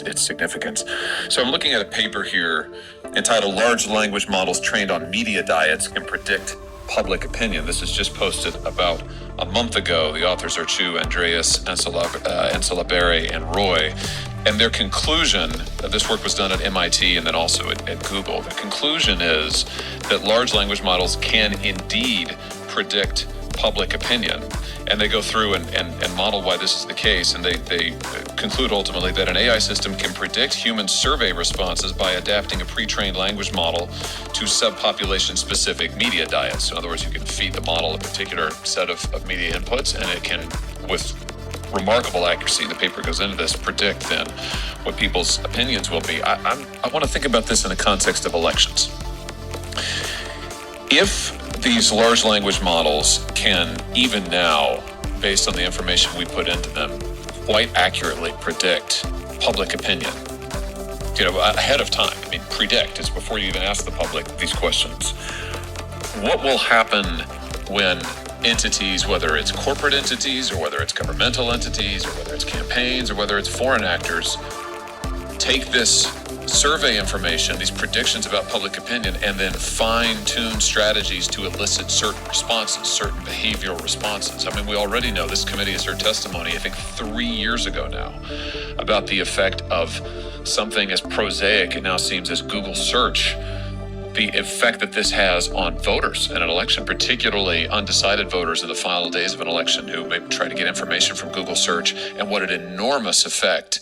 Its significance. So I'm looking at a paper here entitled Large Language Models Trained on Media Diets Can Predict Public Opinion. This is just posted about a month ago. The authors are Chu, Andreas, Ancelaberi, and Roy. And their conclusion, this work was done at MIT and then also at Google. The conclusion is that large language models can indeed predict public opinion. And they go through and model why this is the case. And they conclude ultimately that an AI system can predict human survey responses by adapting a pre-trained language model to subpopulation-specific media diets. So in other words, you can feed the model a particular set of media inputs, and it can, with remarkable accuracy, the paper goes into this, predict then what people's opinions will be. I want to think about this in the context of elections. If these large language models can, even now, based on the information we put into them, quite accurately predict public opinion, ahead of time. I mean, predict is before you even ask the public these questions. What will happen when entities, whether it's corporate entities or whether it's governmental entities or whether it's campaigns or whether it's foreign actors, take this survey information, these predictions about public opinion, and then fine-tune strategies to elicit certain responses, certain behavioral responses? I mean, we already know, this committee has heard testimony, I think 3 years ago now, about the effect of something as prosaic, it now seems, as Google search, the effect that this has on voters in an election, particularly undecided voters in the final days of an election who may try to get information from Google search, and what an enormous effect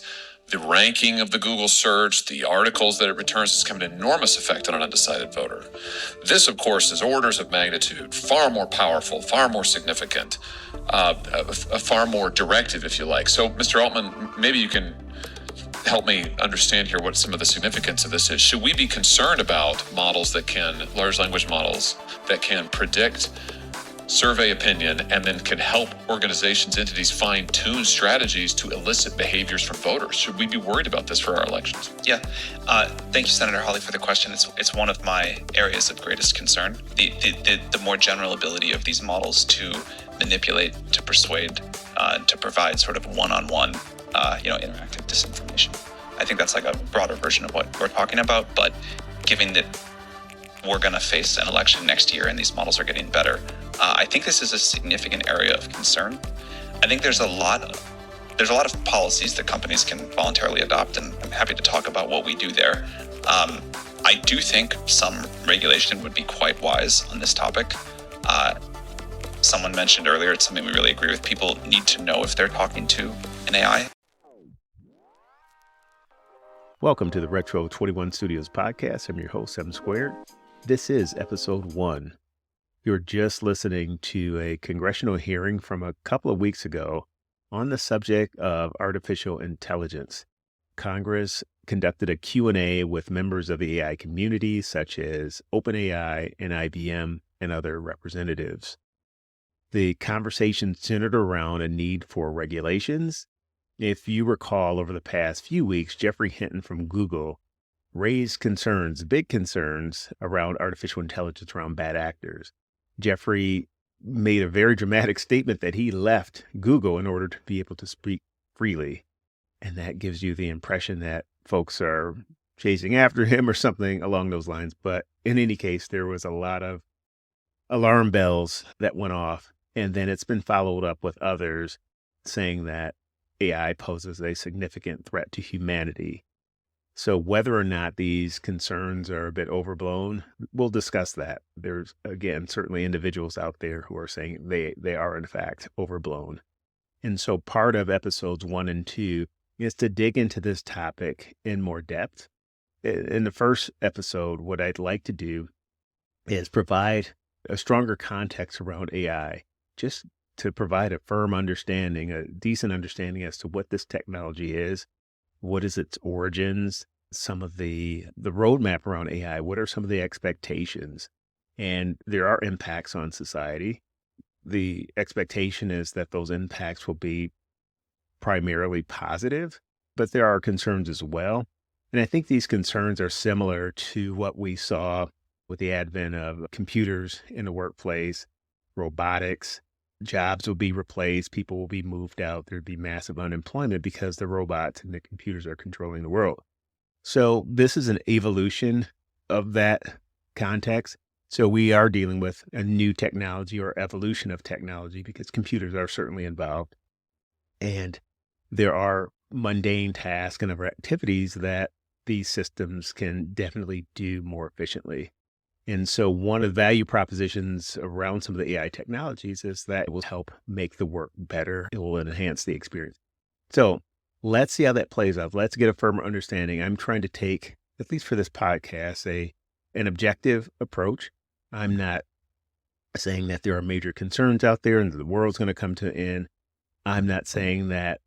the ranking of the Google search, the articles that it returns, has come an enormous effect on an undecided voter. This, of course, is orders of magnitude, far more powerful, far more significant, far more directive, if you like. So, Mr. Altman, maybe you can help me understand here what some of the significance of this is. Should we be concerned about large language models that can predict survey opinion and then can help organizations, entities fine-tune strategies to elicit behaviors from voters? Should we be worried about this for our elections? Yeah. Thank you, Senator Hawley, for the question. It's one of my areas of greatest concern. The more general ability of these models to manipulate, to persuade, to provide sort of one-on-one, interactive disinformation. I think that's like a broader version of what we're talking about. But given that we're going to face an election next year and these models are getting better, I think this is a significant area of concern. I think there's a lot of policies that companies can voluntarily adopt, and I'm happy to talk about what we do there. I do think some regulation would be quite wise on this topic. Someone mentioned earlier, it's something we really agree with. People need to know if they're talking to an AI. Welcome to the Retro 21 Studios podcast. I'm your host, 7 Squared. This is episode 1. You're just listening to a congressional hearing from a couple of weeks ago on the subject of artificial intelligence. Congress conducted a Q&A with members of the AI community, such as OpenAI and IBM and other representatives. The conversation centered around a need for regulations. If you recall, over the past few weeks, Jeffrey Hinton from Google raised concerns, big concerns, around artificial intelligence, around bad actors. Jeffrey made a very dramatic statement that he left Google in order to be able to speak freely. And that gives you the impression that folks are chasing after him or something along those lines. But in any case, there was a lot of alarm bells that went off. And then it's been followed up with others saying that AI poses a significant threat to humanity. So whether or not these concerns are a bit overblown, we'll discuss that. There's, again, certainly individuals out there who are saying they are, in fact, overblown. And so part of episodes 1 and 2 is to dig into this topic in more depth. In the first episode, what I'd like to do is provide a stronger context around AI, just to provide a firm understanding, a decent understanding as to what this technology is, what is its origins, some of the roadmap around AI. What are some of the expectations? And there are impacts on society. The expectation is that those impacts will be primarily positive, but there are concerns as well. And I think these concerns are similar to what we saw with the advent of computers in the workplace, robotics. Jobs will be replaced, people will be moved out, there'd be massive unemployment because the robots and the computers are controlling the world. So this is an evolution of that context. So we are dealing with a new technology or evolution of technology because computers are certainly involved. And there are mundane tasks and other activities that these systems can definitely do more efficiently. And so one of the value propositions around some of the AI technologies is that it will help make the work better. It will enhance the experience. So let's see how that plays out. Let's get a firmer understanding. I'm trying to take, at least for this podcast, an objective approach. I'm not saying that there are major concerns out there and that the world's going to come to an end. I'm not saying that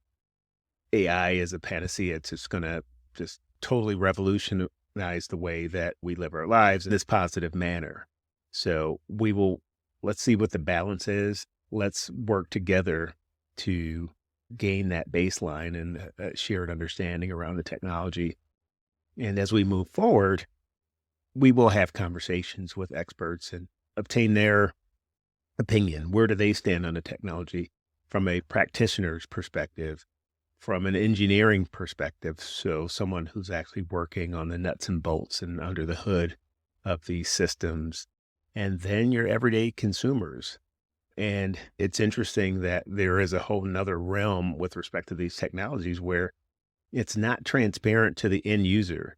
AI is a panacea. It's just going to just totally revolutionize the way that we live our lives in this positive manner. So let's see what the balance is. Let's work together to gain that baseline and a shared understanding around the technology. And as we move forward, we will have conversations with experts and obtain their opinion. Where do they stand on the technology from a practitioner's perspective, from an engineering perspective? So someone who's actually working on the nuts and bolts and under the hood of these systems, and then your everyday consumers. And it's interesting that there is a whole nother realm with respect to these technologies where it's not transparent to the end user.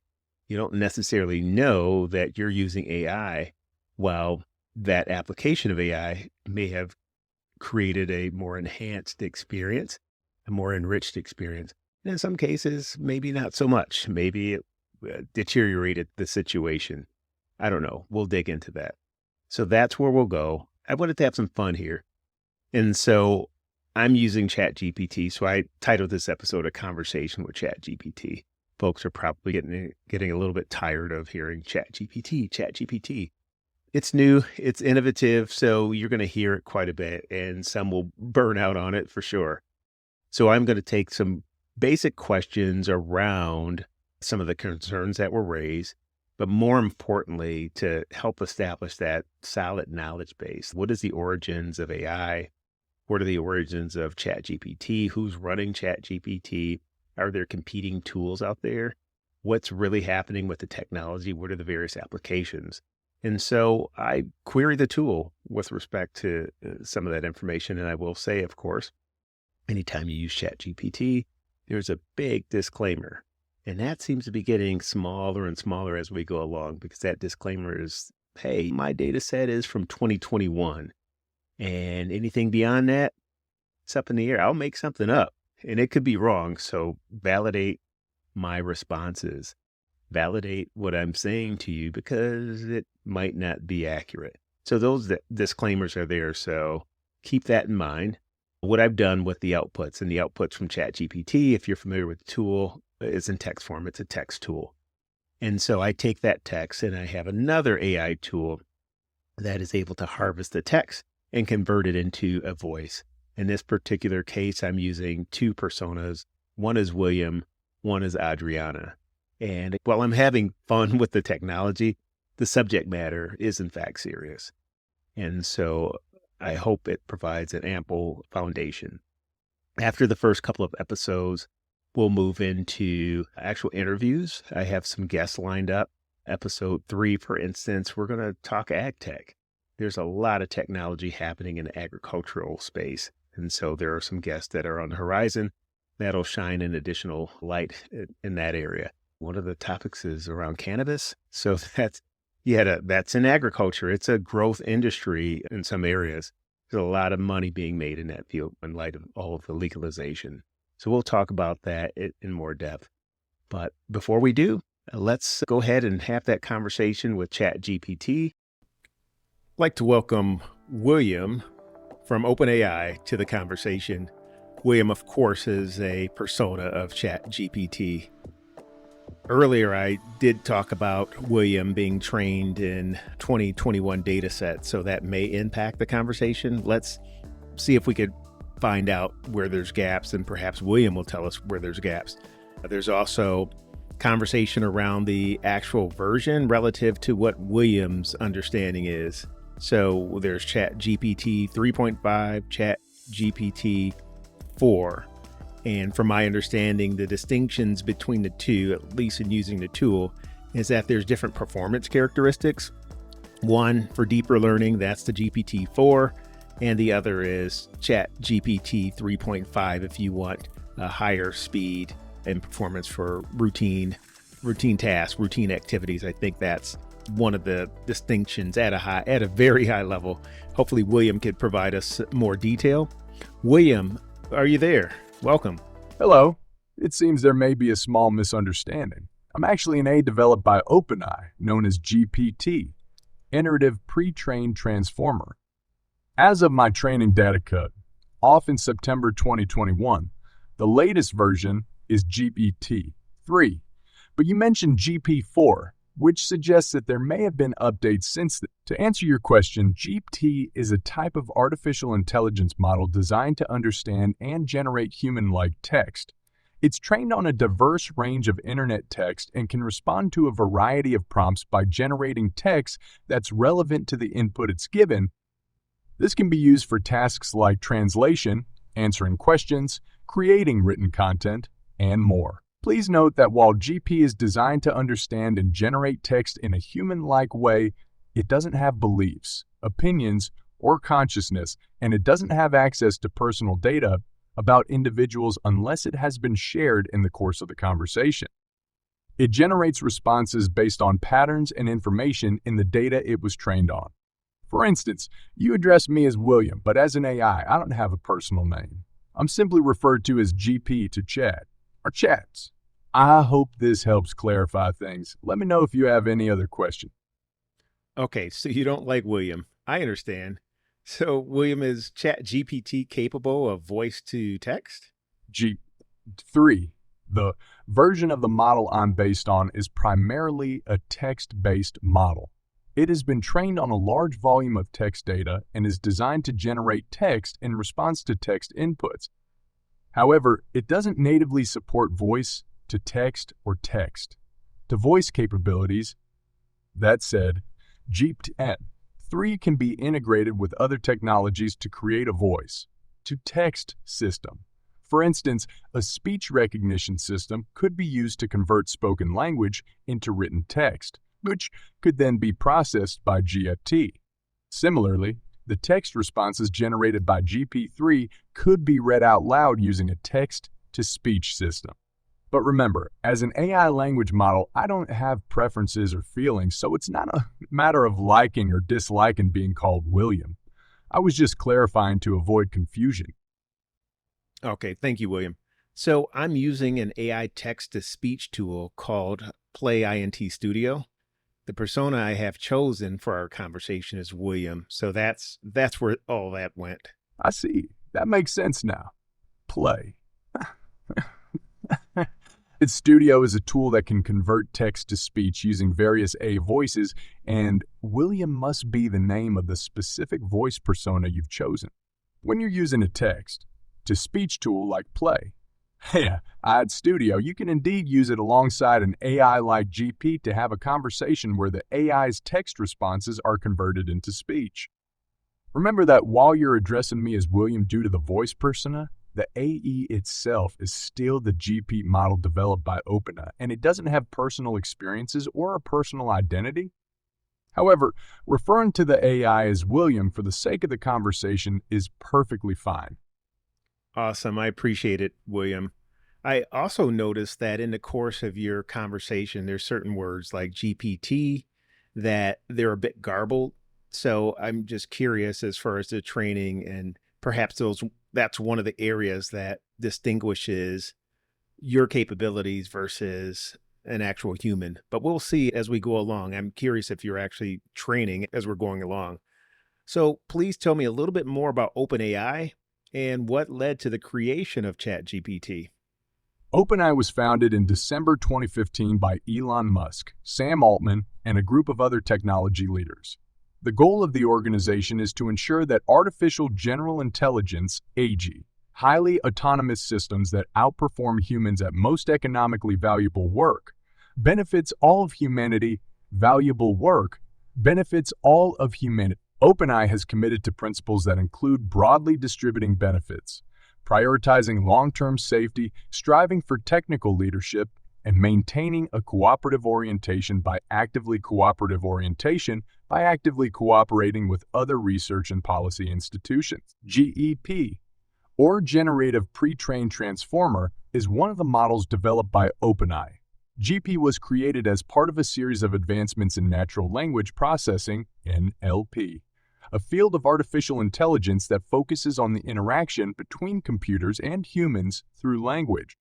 You don't necessarily know that you're using AI, while that application of AI may have created a more enhanced experience, a more enriched experience. And in some cases, maybe not so much. Maybe it deteriorated the situation. I don't know. We'll dig into that. So that's where we'll go. I wanted to have some fun here. And so I'm using ChatGPT. So I titled this episode A Conversation with ChatGPT. Folks are probably getting a little bit tired of hearing ChatGPT. It's new, it's innovative, so you're going to hear it quite a bit, and some will burn out on it for sure. So I'm going to take some basic questions around some of the concerns that were raised, but more importantly, to help establish that solid knowledge base. What is the origins of AI? What are the origins of ChatGPT? Who's running ChatGPT? Are there competing tools out there? What's really happening with the technology? What are the various applications? And so I query the tool with respect to some of that information. And I will say, of course, anytime you use ChatGPT, there's a big disclaimer. And that seems to be getting smaller and smaller as we go along, because that disclaimer is, hey, my data set is from 2021. And anything beyond that, it's up in the air. I'll make something up and it could be wrong. So validate my responses. Validate what I'm saying to you because it might not be accurate. So those disclaimers are there. So keep that in mind. What I've done with the outputs and the outputs from ChatGPT, if you're familiar with the tool, is in text form. It's a text tool. And so I take that text and I have another AI tool that is able to harvest the text and convert it into a voice. In this particular case, I'm using two personas. One is William, one is Adriana. And while I'm having fun with the technology, the subject matter is in fact serious. And so I hope it provides an ample foundation. After the first couple of episodes, we'll move into actual interviews. I have some guests lined up. Episode 3, for instance, we're going to talk ag tech. There's a lot of technology happening in the agricultural space. And so there are some guests that are on the horizon that'll shine an additional light in that area. One of the topics is around cannabis. So that's in agriculture. It's a growth industry in some areas. There's a lot of money being made in that field in light of all of the legalization. So we'll talk about that in more depth. But before we do, let's go ahead and have that conversation with ChatGPT. I'd like to welcome William from OpenAI to the conversation. William, of course, is a persona of ChatGPT. Earlier, I did talk about William being trained in 2021 data sets, so that may impact the conversation. Let's see if we could find out where there's gaps, and perhaps William will tell us where there's gaps. There's also conversation around the actual version relative to what William's understanding is. So there's ChatGPT 3.5, ChatGPT 4. And from my understanding, the distinctions between the two, at least in using the tool, is that there's different performance characteristics. One for deeper learning, that's the GPT-4, and the other is ChatGPT 3.5 if you want a higher speed and performance for routine tasks, routine activities. I think that's one of the distinctions at a very high level. Hopefully William could provide us more detail. William, are you there? Welcome. Hello. It seems there may be a small misunderstanding. I'm actually an aid developed by OpenAI, known as GPT, Iterative Pre-trained Transformer. As of my training data cut, off in September 2021, the latest version is GPT-3. But you mentioned GP4, which suggests that there may have been updates since then. To answer your question, GPT is a type of artificial intelligence model designed to understand and generate human-like text. It's trained on a diverse range of internet text and can respond to a variety of prompts by generating text that's relevant to the input it's given. This can be used for tasks like translation, answering questions, creating written content, and more. Please note that while GP is designed to understand and generate text in a human-like way, it doesn't have beliefs, opinions, or consciousness, and it doesn't have access to personal data about individuals unless it has been shared in the course of the conversation. It generates responses based on patterns and information in the data it was trained on. For instance, you address me as William, but as an AI, I don't have a personal name. I'm simply referred to as GP to chat, or chats. I hope this helps clarify things. Let me know if you have any other questions. Okay, so you don't like William. I understand. So William, is ChatGPT capable of voice to text? G3. The version of the model I'm based on is primarily a text-based model. It has been trained on a large volume of text data and is designed to generate text in response to text inputs. However, it doesn't natively support voice to text or text to voice capabilities. That said, GPT-3 can be integrated with other technologies to create a voice to text system. For instance, a speech recognition system could be used to convert spoken language into written text, which could then be processed by GPT. Similarly, the text responses generated by GPT-3 could be read out loud using a text-to-speech system. But remember, as an AI language model, I don't have preferences or feelings, so it's not a matter of liking or disliking being called William. I was just clarifying to avoid confusion. Okay, thank you, William. So I'm using an AI text-to-speech tool called Play INT Studio. The persona I have chosen for our conversation is William, so that's where all that went. I see. That makes sense now. Play. Its Studio is a tool that can convert text to speech using various AI voices, and William must be the name of the specific voice persona you've chosen. When you're using a text-to-speech tool like Play, AI Studio, you can indeed use it alongside an AI like GP to have a conversation where the AI's text responses are converted into speech. Remember that while you're addressing me as William due to the voice persona, the AE itself is still the GP model developed by OpenAI, and it doesn't have personal experiences or a personal identity. However, referring to the AI as William for the sake of the conversation is perfectly fine. Awesome. I appreciate it, William. I also noticed that in the course of your conversation, there's certain words like GPT that they're a bit garbled. So I'm just curious as far as the training, and perhaps that's one of the areas that distinguishes your capabilities versus an actual human. But we'll see as we go along. I'm curious if you're actually training as we're going along. So please tell me a little bit more about OpenAI and what led to the creation of ChatGPT. OpenAI was founded in December 2015 by Elon Musk, Sam Altman, and a group of other technology leaders. The goal of the organization is to ensure that artificial general intelligence, AG, highly autonomous systems that outperform humans at most economically valuable work, benefits all of humanity. Valuable work benefits all of humanity. OpenAI has committed to principles that include broadly distributing benefits, prioritizing long-term safety, striving for technical leadership, and maintaining a cooperative orientation by actively cooperating with other research and policy institutions. GEP, or Generative Pre-trained Transformer, is one of the models developed by OpenAI. GP was created as part of a series of advancements in natural language processing, NLP, a field of artificial intelligence that focuses on the interaction between computers and humans through language.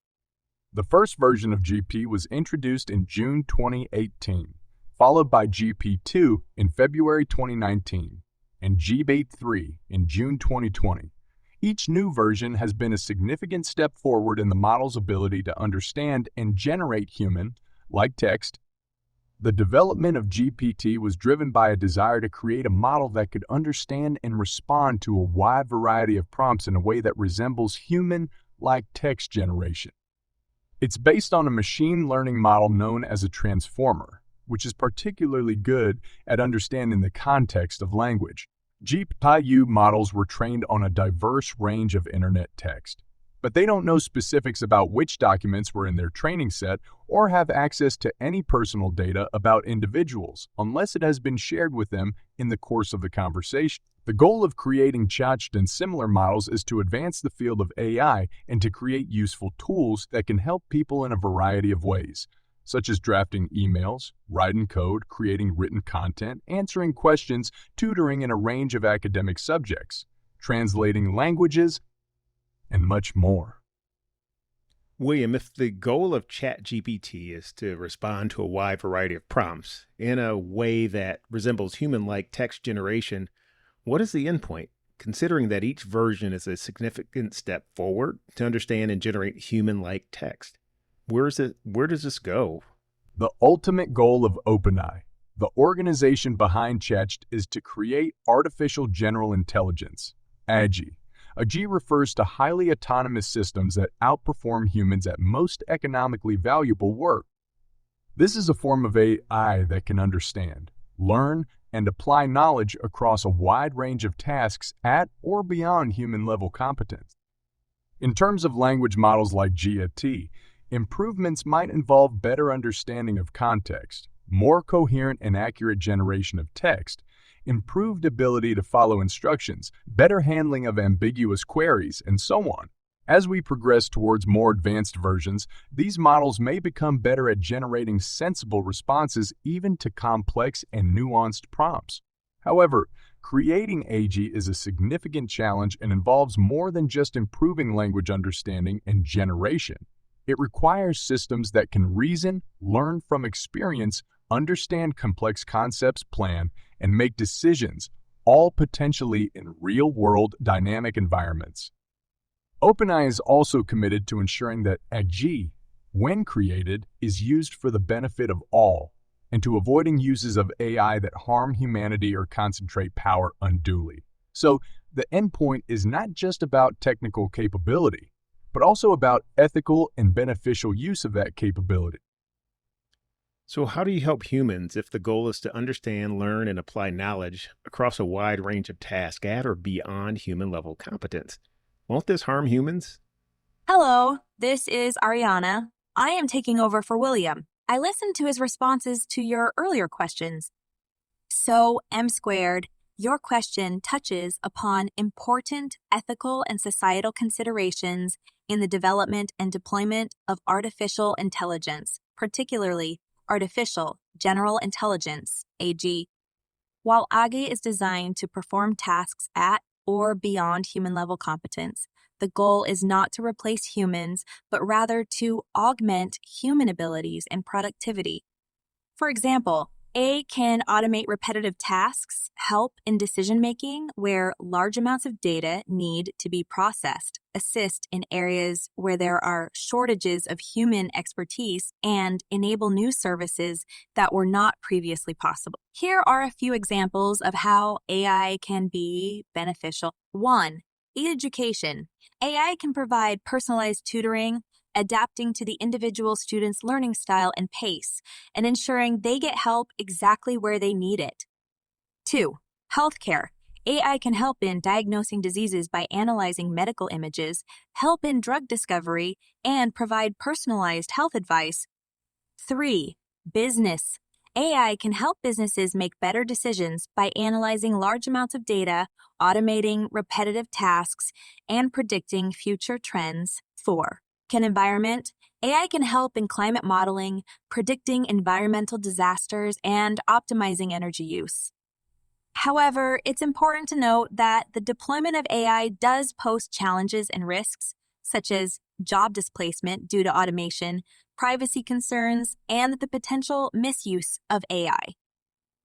The first version of GP was introduced in June 2018, followed by GP2 in February 2019, and GP3 in June 2020. Each new version has been a significant step forward in the model's ability to understand and generate human-like text. The development of GPT was driven by a desire to create a model that could understand and respond to a wide variety of prompts in a way that resembles human-like text generation. It's based on a machine learning model known as a transformer, which is particularly good at understanding the context of language. GPU models were trained on a diverse range of internet text, but they don't know specifics about which documents were in their training set or have access to any personal data about individuals unless it has been shared with them in the course of the conversation. The goal of creating ChatGPT and similar models is to advance the field of AI and to create useful tools that can help people in a variety of ways, such as drafting emails, writing code, creating written content, answering questions, tutoring in a range of academic subjects, translating languages, and much more. William, if the goal of ChatGPT is to respond to a wide variety of prompts in a way that resembles human-like text generation, what is the endpoint, considering that each version is a significant step forward to understand and generate human-like text? Where does this go? The ultimate goal of OpenAI, the organization behind ChatGPT, is to create artificial general intelligence, AGI. AGI refers to highly autonomous systems that outperform humans at most economically valuable work. This is a form of AI that can understand, learn, and apply knowledge across a wide range of tasks at or beyond human-level competence. In terms of language models like GPT, improvements might involve better understanding of context, more coherent and accurate generation of text, improved ability to follow instructions, better handling of ambiguous queries, and so on. As we progress towards more advanced versions, these models may become better at generating sensible responses even to complex and nuanced prompts. However, creating AGI is a significant challenge and involves more than just improving language understanding and generation. It requires systems that can reason, learn from experience, understand complex concepts, plan, and make decisions, all potentially in real-world dynamic environments. OpenAI is also committed to ensuring that AGI, when created, is used for the benefit of all, and to avoiding uses of AI that harm humanity or concentrate power unduly. So, the endpoint is not just about technical capability, but also about ethical and beneficial use of that capability. So how do you help humans if the goal is to understand, learn, and apply knowledge across a wide range of tasks at or beyond human-level competence? Won't this harm humans? Hello, this is Ariana. I am taking over for William. I listened to his responses to your earlier questions. So, M squared, your question touches upon important ethical and societal considerations in the development and deployment of artificial intelligence, particularly artificial general intelligence, AG. While AGI is designed to perform tasks at or beyond human-level competence, the goal is not to replace humans, but rather to augment human abilities and productivity. For example, AI can automate repetitive tasks, help in decision making where large amounts of data need to be processed, assist in areas where there are shortages of human expertise, and enable new services that were not previously possible. Here are a few examples of how AI can be beneficial. 1. Education. AI can provide personalized tutoring, adapting to the individual student's learning style and pace, and ensuring they get help exactly where they need it. 2. Healthcare. AI can help in diagnosing diseases by analyzing medical images, help in drug discovery, and provide personalized health advice. 3. Business. AI can help businesses make better decisions by analyzing large amounts of data, automating repetitive tasks, and predicting future trends. 4. Environment. AI can help in climate modeling, predicting environmental disasters, and optimizing energy use. However, it's important to note that the deployment of AI does pose challenges and risks, such as job displacement due to automation, privacy concerns, and the potential misuse of AI.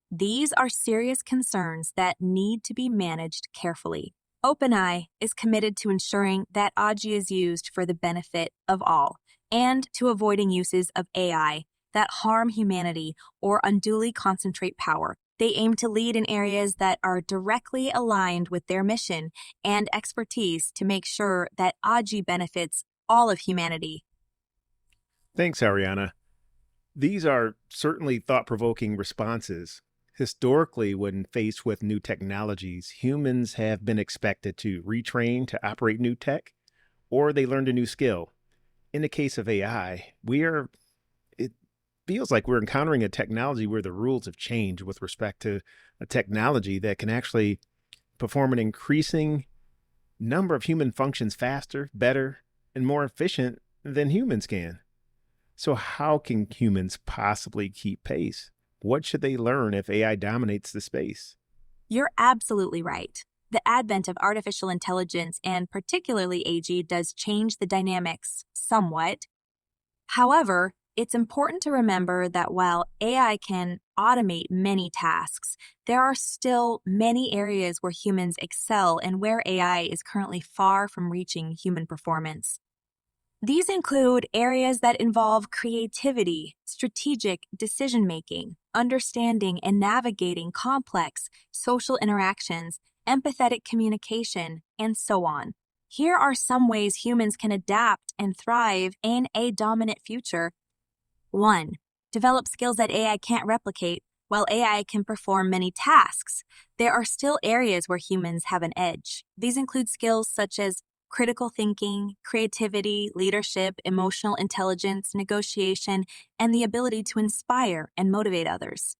These are serious concerns that need to be managed carefully. OpenAI is committed to ensuring that AGI is used for the benefit of all and to avoiding uses of AI that harm humanity or unduly concentrate power. They aim to lead in areas that are directly aligned with their mission and expertise to make sure that AGI benefits all of humanity. Thanks, Ariana. These are certainly thought-provoking responses. Historically, when faced with new technologies, humans have been expected to retrain to operate new tech, or they learned a new skill. In the case of AI, it feels like we're encountering a technology where the rules have changed with respect to a technology that can actually perform an increasing number of human functions faster, better, and more efficient than humans can. So how can humans possibly keep pace? What should they learn if AI dominates the space? You're absolutely right. The advent of artificial intelligence, and particularly AGI, does change the dynamics somewhat. However, it's important to remember that while AI can automate many tasks, there are still many areas where humans excel and where AI is currently far from reaching human performance. These include areas that involve creativity, strategic decision-making, understanding and navigating complex social interactions, empathetic communication, and so on. Here are some ways humans can adapt and thrive in a dominant future. 1. Develop skills that AI can't replicate. While AI can perform many tasks, there are still areas where humans have an edge. These include skills such as critical thinking, creativity, leadership, emotional intelligence, negotiation, and the ability to inspire and motivate others.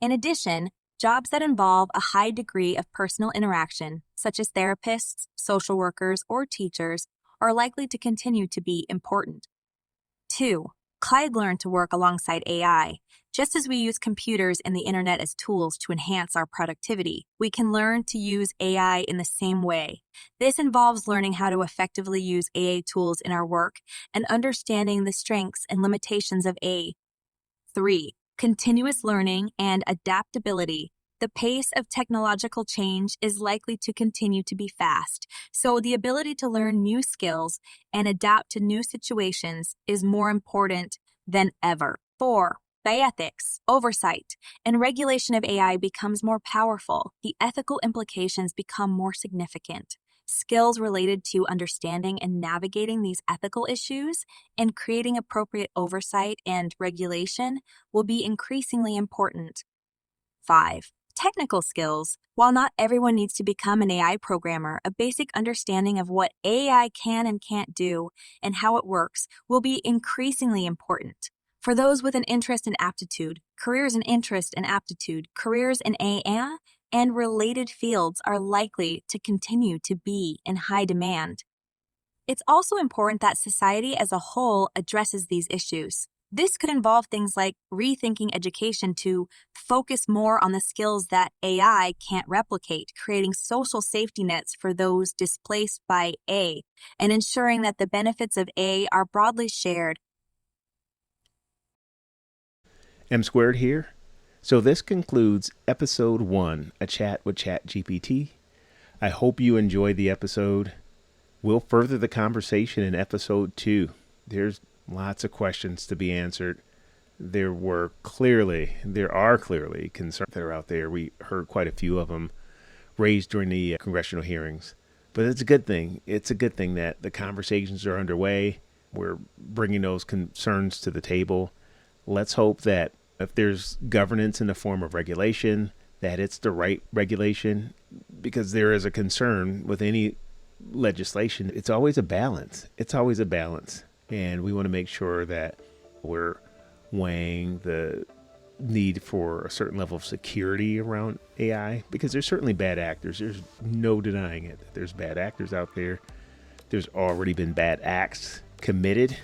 In addition, jobs that involve a high degree of personal interaction, such as therapists, social workers, or teachers, are likely to continue to be important. 2. Learn to work alongside AI. Just as we use computers and the internet as tools to enhance our productivity, we can learn to use AI in the same way. This involves learning how to effectively use AI tools in our work and understanding the strengths and limitations of AI. 3. Continuous learning and adaptability. The pace of technological change is likely to continue to be fast, so the ability to learn new skills and adapt to new situations is more important than ever. 4. The ethics, oversight, and regulation of AI becomes more powerful. The ethical implications become more significant. Skills related to understanding and navigating these ethical issues and creating appropriate oversight and regulation will be increasingly important. 5. Technical skills. While not everyone needs to become an AI programmer, a basic understanding of what AI can and can't do and how it works will be increasingly important. For those with an interest in aptitude, careers in interest and aptitude, careers in AI and related fields are likely to continue to be in high demand. It's also important that society as a whole addresses these issues. This could involve things like rethinking education to focus more on the skills that AI can't replicate, creating social safety nets for those displaced by AI, and ensuring that the benefits of AI are broadly shared. M squared here. So this concludes episode 1, a chat with ChatGPT. I hope you enjoyed the episode. We'll further the conversation in episode 2. There's lots of questions to be answered. There are clearly concerns that are out there. We heard quite a few of them raised during the congressional hearings. But it's a good thing. It's a good thing that the conversations are underway. We're bringing those concerns to the table. Let's hope that if there's governance in the form of regulation, that it's the right regulation, because there is a concern with any legislation. It's always a balance. And we want to make sure that we're weighing the need for a certain level of security around AI, because there's certainly bad actors. There's no denying it. There's bad actors out there. There's already been bad acts committed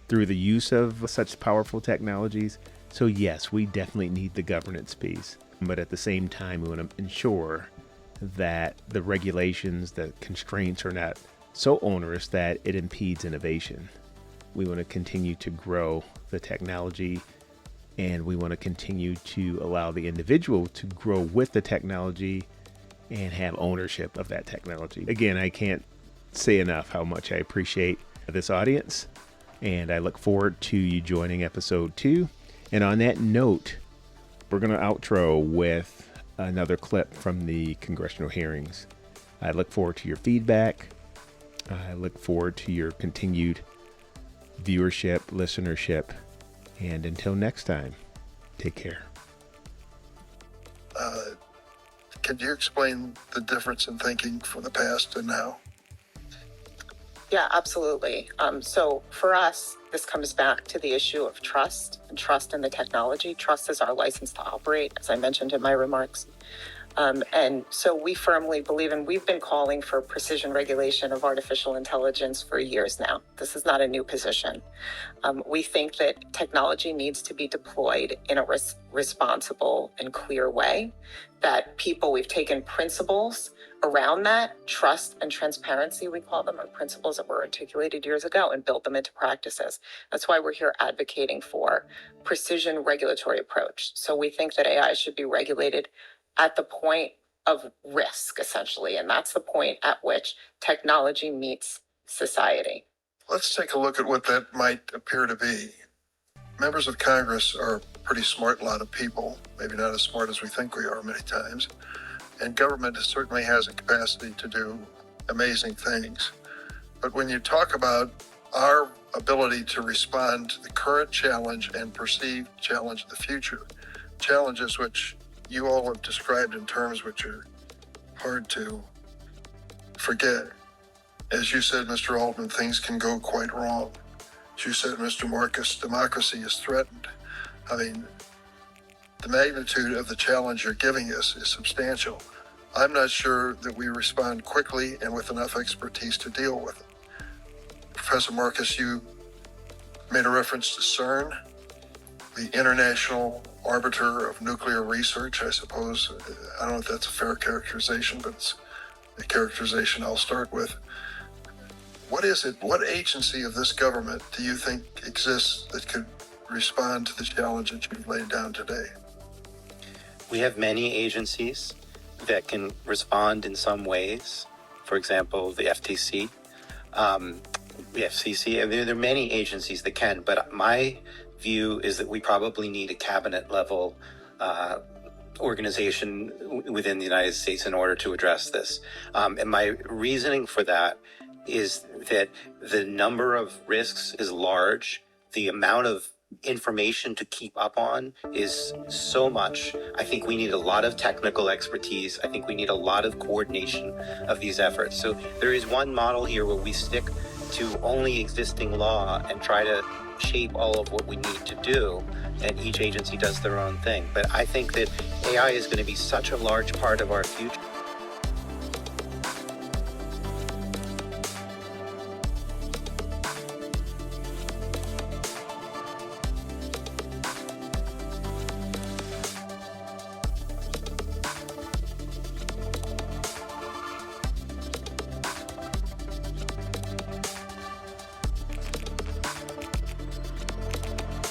through the use of such powerful technologies. So yes, we definitely need the governance piece. But at the same time, we want to ensure that the regulations, the constraints are not so onerous that it impedes innovation. We want to continue to grow the technology, and we want to continue to allow the individual to grow with the technology and have ownership of that technology. Again, I can't say enough how much I appreciate this audience, and I look forward to you joining episode 2. And on that note, we're going to outro with another clip from the congressional hearings. I look forward to your feedback. I look forward to your continued viewership, listenership, and until next time, take care. Could you explain the difference in thinking from the past and now? Yeah, absolutely. So for us, this comes back to the issue of trust and trust in the technology. Trust is our license to operate, as I mentioned in my remarks. And so we firmly believe, and we've been calling for precision regulation of artificial intelligence for years now. This is not a new position. We think that technology needs to be deployed in a responsible and clear way, that we've taken principles around that, trust and transparency, we call them, are principles that were articulated years ago, and built them into practices. That's why we're here advocating for precision regulatory approach. So we think that AI should be regulated at the point of risk, essentially, and that's the point at which technology meets society. Let's take a look at what that might appear to be. Members of Congress are a pretty smart lot of people, maybe not as smart as we think we are many times, and government certainly has a capacity to do amazing things. But when you talk about our ability to respond to the current challenge and perceived challenge of the future, challenges which you all have described in terms which are hard to forget. As you said, Mr. Altman, things can go quite wrong. As you said, Mr. Marcus, democracy is threatened. I mean, the magnitude of the challenge you're giving us is substantial. I'm not sure that we respond quickly and with enough expertise to deal with it. Professor Marcus, you made a reference to CERN, the International Arbiter of Nuclear Research, I suppose. I don't know if that's a fair characterization, but it's a characterization I'll start with. What is it? What agency of this government do you think exists that could respond to the challenge that you've laid down today? We have many agencies that can respond in some ways. For example, the FTC, the FCC. I mean, there are many agencies that can, but my view is that we probably need a cabinet level organization within the United States in order to address this. And my reasoning for that is that the number of risks is large. The amount of information to keep up on is so much. I think we need a lot of technical expertise. I think we need a lot of coordination of these efforts. So there is one model here where we stick to only existing law and try to shape all of what we need to do, and each agency does their own thing. But I think that AI is going to be such a large part of our future